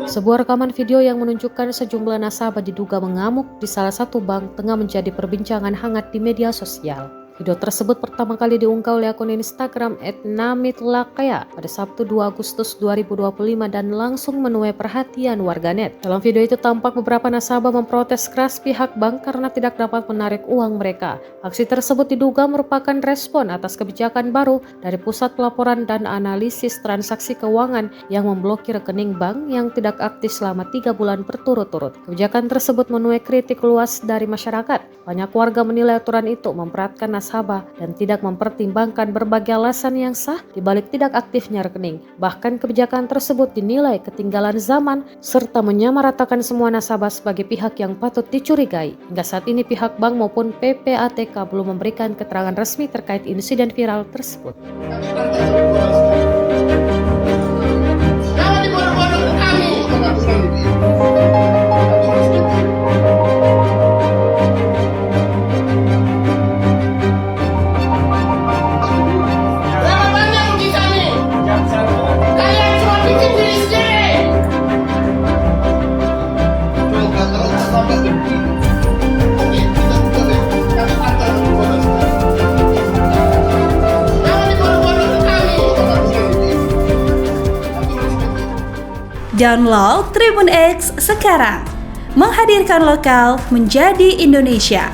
Sebuah rekaman video yang menunjukkan sejumlah nasabah diduga mengamuk di salah satu bank tengah menjadi perbincangan hangat di media sosial. Video tersebut pertama kali diunggah oleh akun Instagram @namitlakaya pada Sabtu 2 Agustus 2025 dan langsung menuai perhatian warganet. Dalam video itu tampak beberapa nasabah memprotes keras pihak bank karena tidak dapat menarik uang mereka. Aksi tersebut diduga merupakan respon atas kebijakan baru dari Pusat Pelaporan dan Analisis Transaksi Keuangan yang memblokir rekening bank yang tidak aktif selama 3 bulan berturut-turut. Kebijakan tersebut menuai kritik luas dari masyarakat. Banyak warga menilai aturan itu memberatkan nasabah dan tidak mempertimbangkan berbagai alasan yang sah di balik tidak aktifnya rekening. Bahkan kebijakan tersebut dinilai ketinggalan zaman serta menyamaratakan semua nasabah sebagai pihak yang patut dicurigai. Hingga saat ini pihak bank maupun PPATK belum memberikan keterangan resmi terkait insiden viral tersebut. Download Tribun X sekarang, menghadirkan lokal menjadi Indonesia.